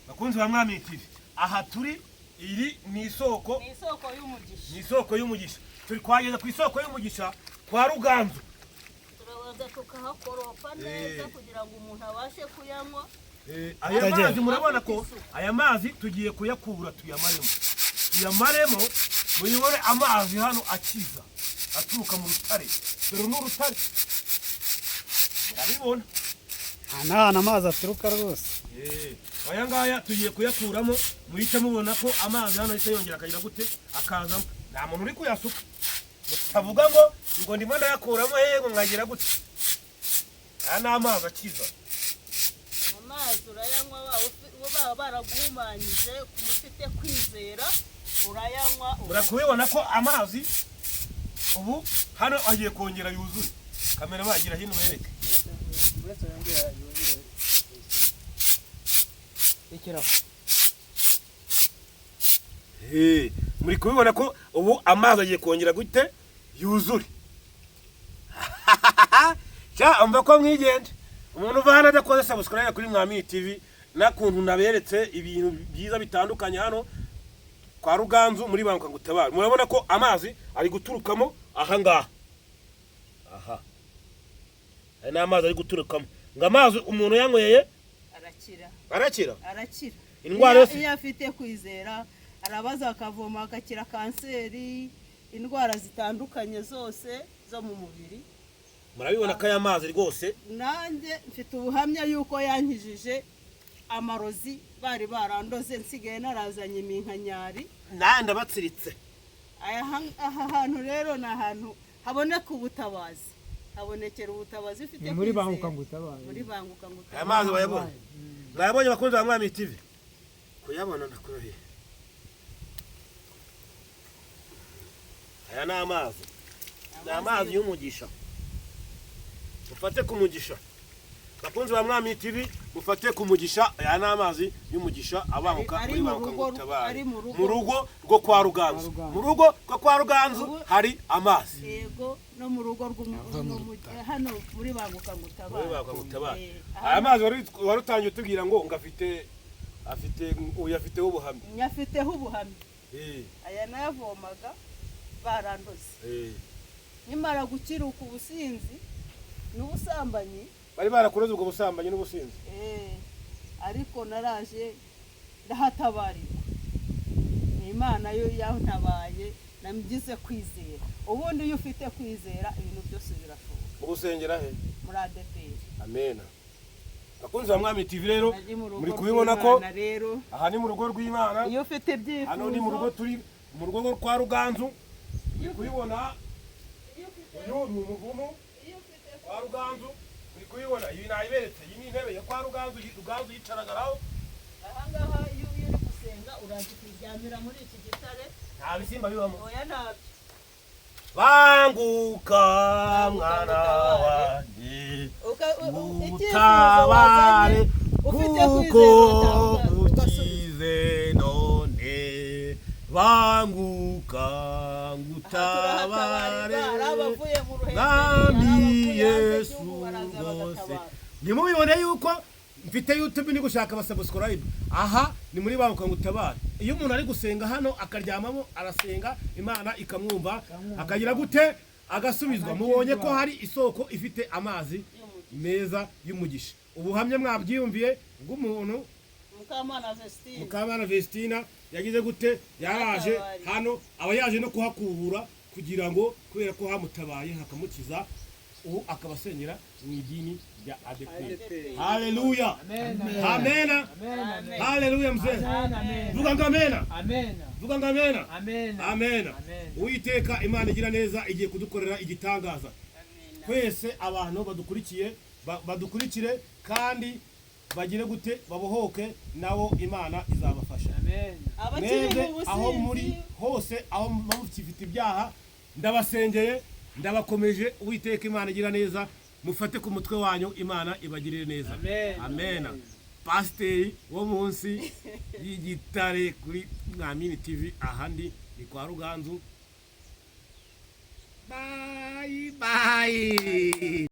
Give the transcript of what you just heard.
bakunzi ba Mwami TV, aha turi iri ni isoko y'umugisha. Ni isoko y'umugisha. Turi kwageza ku isoko y'umugisha kwa Ruganzu. Turabaza tukahakoropa neza kugira ngo umuntu abashe kuyanywa. Aya mazi murabona ko aya mazi tugiye kuyakura tuyamaremo muyibone amazi hano akiza aturuka mu rutare. Dore n'urutare. Urabibona? Ana amazi aturuka rwose. Aya ngaya tugiye kuyakuramo muhita mubona ko amazi hano ahita yongera akagira gute akazamo. Nta muntu uri kuyasuka. Mutavuga ngo ndimo ndayakuramo yego nkagira gute. Aya ni amazi akiza. Amazi urayanywa waba baraguhumanyije kumufite kwizera urayanywa. Murakubibona ko amazi ubu hano agiye kongera yuzuye. Kamera bagira hino bereke. Muri kubibona ko ubu amazi agiye kongera gute yuzure. Cya umva ko mwigende umuntu uvana adakoze subscribe kuri Mwami TV nakuntu naberetse ibintu byiza bitandukanye hano kwa Ruganzu muri Banguka Ngutabare. Murabona ko amazi ari guturukamo aha ngaha. Aha. Aya ni amazi ari guturukamo. Ngo amazi umuntu yanyweye arakira. Indwara yose iyo afite kwizera arabaza akavoma akakira kanseri, indwara zitandukanye zose zo mu mubiri. Murabibona ko aya mazi rwose nanjye mfite ubuhamya yuko yankijije amarozi bari barandoze nsigaye narazanye iminkanyari nanda batsiritse. Aha hantu rero ni ahantu haboneka ubutabazi, habonekera ubutabazi ufite muri Banguka Ngutabare. muri Banguka Ngutabare. Aya mazi bayabonye. Mwabonye bakunze ba Mwami TV. Kuyabona ndakoroheye. Aya ni amazi. Ni amazi y'umugisha. Mufate ku mugisha. Bakunze ba Mwami TV mufate ku mugisha. Aya ni amazi y'umugisha abanguka muri Banguka Ngutabare. Mu rugo rwo kwa Ruganzu. Mu rugo rwo kwa Ruganzu hari amazi. Yego no mu rugo hano muri Banguka Ngutabare. Aya mazi warutangiye utubwira ngo uyafiteho ubuhamya. Nyafiteho ubuhamya. Aya nayavomaga barandoze. Nimara gukiruka ubusinzi n'ubusambanyi. Bari barakuroze ubwo busambanyi n'ubusinzi. Ariko naraje ndahatabarirwa. Ni Imana yo yantabaye namgize kwizera. Ubundi iyo ufite kwizera ibintu byose birashoboka. Ubusengera he? Muri ADPR. Amen. Bakunze ba Mwami TV rero muri kubibona ko aha ni mu rugo rw'Imana. Iyo ufite ibyifuzo. Hano ni mu rugo turi mu rugo kwa Ruganzu. Kubibona uyu ni umuvumo kwa Ruganzu. Muri kubibona ibi nayiberetse iyi ni intebe ya kwa Ruganzu yicaragaraho. Aha ngaha iyo uri gusenga uraje kujyamira muri iki gitare. Nta bisimba bibamo. Oya ntabyo. Banguka mwana wanjye utabare kuko ukize none. Banguka ngutabare Mwami Yesu rwose. Nimubibone yuko mfite YouTube ni gushaka subscribe. Aha ni muri Banguka Ngutabare. Iyo umuntu ari gusenga hano akaryamamo arasenga Imana ikamwumva akagira gute agasubizwa. Mubonye ko hari isoko ifite amazi meza y'umugisha. Ubuhamya mwabyiyumviye bw'umuntu Mukamana Vestina yagize gute yaraje hano aba yaje no kuhakubura kugira ngo kubera ko hamutabaye hakamukiza ubu akabasengera mu idini rya ADPR. Haleluya. Amen. Haleluya mzee. Vuga ngo amen. Vuga ngo amen. Amen. Uwiteka Imana igira neza igiye kudukorera igitangaza. Twese abantu badukurikire kandi bagire gute babohoke nabo Imana izabafasha. Mwebwe aho muri hose aho mufite ibyaha ndabasengeye ndabakomeje. Uwiteka Imana igira neza mufate ku mutwe wanyu Imana ibagirire neza. Amen. Pasiteri wo munsi y'igitare kuri Mwami TV ahandi ni kwa Ruganzu. Bye bye.